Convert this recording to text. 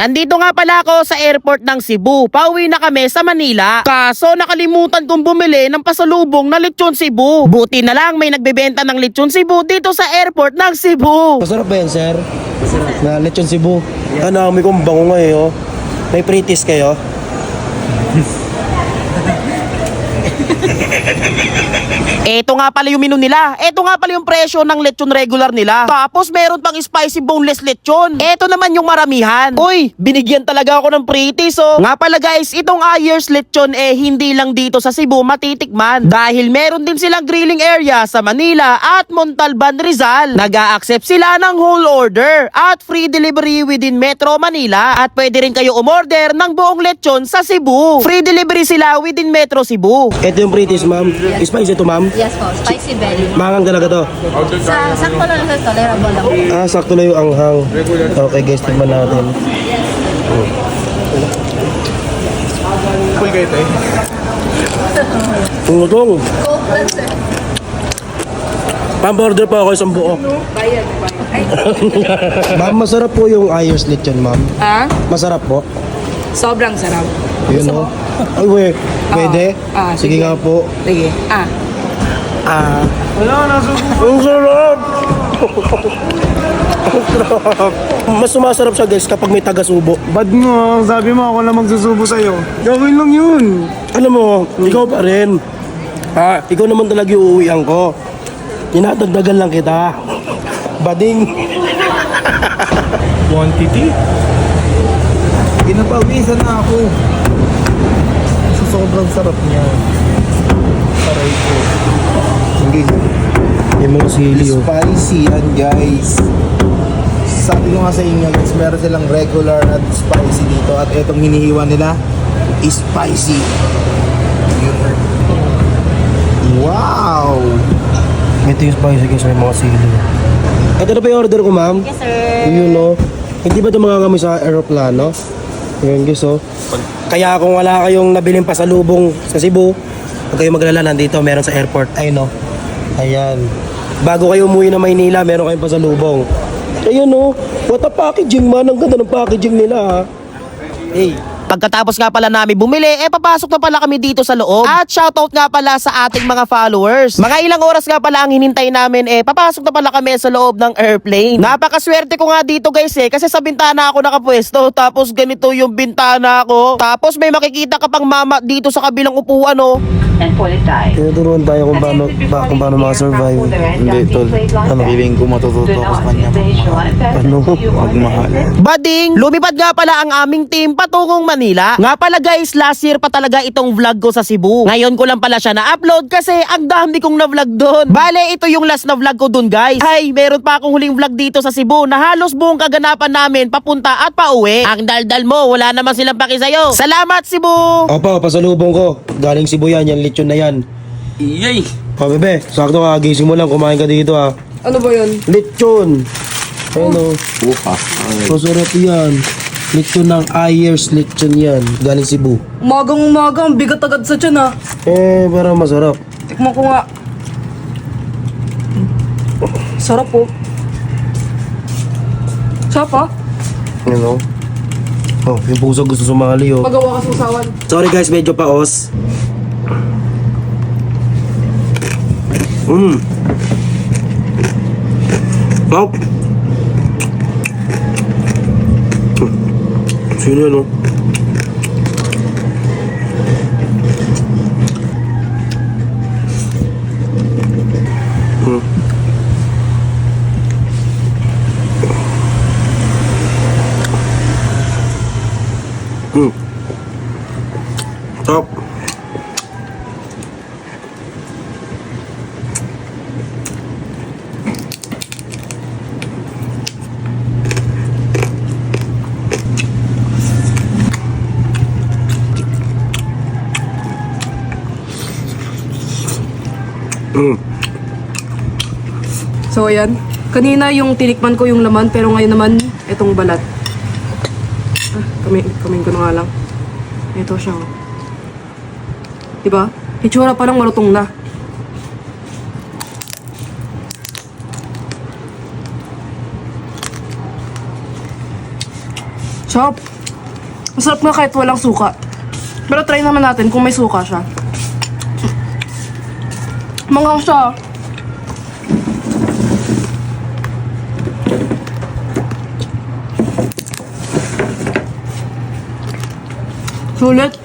Nandito nga pala ako sa airport ng Cebu. Pauwi na kami sa Manila. Kaso nakalimutan kong bumili ng pasalubong na lechon Cebu. Buti na lang may nagbebenta ng lechon Cebu dito sa airport ng Cebu. Masarap ba yan, sir? Masarap. Na lechon Cebu. Ano, may kong bango ngayon. May pritis kayo? Eto nga pala yung menu nila. Eto nga pala yung presyo ng lechon regular nila. Tapos meron pang spicy boneless lechon. Eto naman yung maramihan. Uy, binigyan talaga ako ng pritis oh. Nga pala guys, itong Ayers lechon hindi lang dito sa Cebu matitikman. Dahil meron din silang grilling area sa Manila at Montalban, Rizal. Nag-a-accept sila ng whole order at free delivery within Metro Manila. At pwede rin kayo umorder ng buong lechon sa Cebu. Free delivery sila within Metro Cebu. Ito yung pritis, ma'am. Spicy ito, ma'am. Yes po, spicy belly. Mangang talaga to. Sakto lang sa tolerable lang. Ah, sakto na yung anghang. Okay guys, tignan natin. Full kayo tayo. Tungutong. Pam-order po ako isang buo. Bayad. Ma'am, masarap po yung Ayers lechon, ma'am. Ah? Masarap po. Sobrang sarap. Yun o. Ay, we. Pwede? Sige sige. nga po. Sige. Wala na, ang sarap! Ang sarap! Mas sumasarap siya guys kapag may taga-subo. Bad mo, sabi mo ako na magsusubo sa'yo. Gawin lang yun. Alam mo, ikaw pa rin. Ha? Ikaw naman talaga yung uuwian ko. Tinatagdagan lang kita. Bading. Quantity? Ginapawisan na ako. Sa sobrang sarap niya. Saray ko. Sige. Yung mga sili oh. Spicy yan guys. Sabi ko nga sa inyo guys, meron silang regular at spicy dito. At itong hinihiwa nila is spicy. Wow! Ito yung spicy guys, may mga sili. Ito na pa yung order ko, ma'am. Yes sir. Yun o. Hindi ba ito mga kami sa aeroplano? Yun guys oh. Kaya kung wala kayong nabiling pasalubong sa Cebu, huwag kayong maglala, nandito meron sa airport. Ayun o. Ayan. Bago kayo umuwi na Maynila, meron kayong pasalubong. Ayun o. What a packaging man. Ang ganda ng packaging nila ha. Hey. Pagkatapos nga pala namin bumili, papasok na pala kami dito sa loob. At shoutout nga pala sa ating mga followers. Mga ilang oras nga pala ang hinintay namin, papasok na pala kami sa loob ng airplane. Napakaswerte ko nga dito guys kasi sa bintana ako nakapwesto. Tapos ganito yung bintana ko. Tapos may makikita ka pang mama dito sa kabilang upuan oh. Tinuturuan tayo kung paano makasurvive. Hindi, tol. Ano? Feeling ko matututo ako sa kanya. Ano? Magmahal. Bading, lumipad nga pala ang aming team patungong Manila. Nga pala guys, last year pa talaga itong vlog ko sa Cebu. Ngayon ko lang pala siya na-upload kasi ang dami kong na-vlog doon. Bale, ito yung last na vlog ko doon guys. Ay, meron pa akong huling vlog dito sa Cebu na halos buong kaganapan namin papunta at pauwi. Ang daldal mo, wala naman silang paki sa'yo. Salamat Cebu! Opo, pasalubong ko. Galing Cebu yan lechon na yan. Iyay! O bebe, sakto ka, gising mo lang, kumain ka dito ha. Ano ba yun? Lechon! Ano? Bukas. Masarap yan. Lechon ng Ayers lechon yan. Galing Cebu. Umagang-umaga, ang bigat agad sa tiyan Parang masarap. Tikman ko nga. Sarap po. Sarap ha? You know? Oh, yung puso gusto sumali oh. Magawa ka sa usawan. Sorry guys, medyo paos. Wow. Sino yan oh? Top. So ayan. Kanina yung tinikman ko yung laman pero ngayon naman itong balat. Kamin ko na nga lang. Ito siya. Diba? Itsura pa lang marutong na. Chop! Masarap nga kahit walang suka. Pero try naman natin kung may suka siya. Manghang siya. Sulit.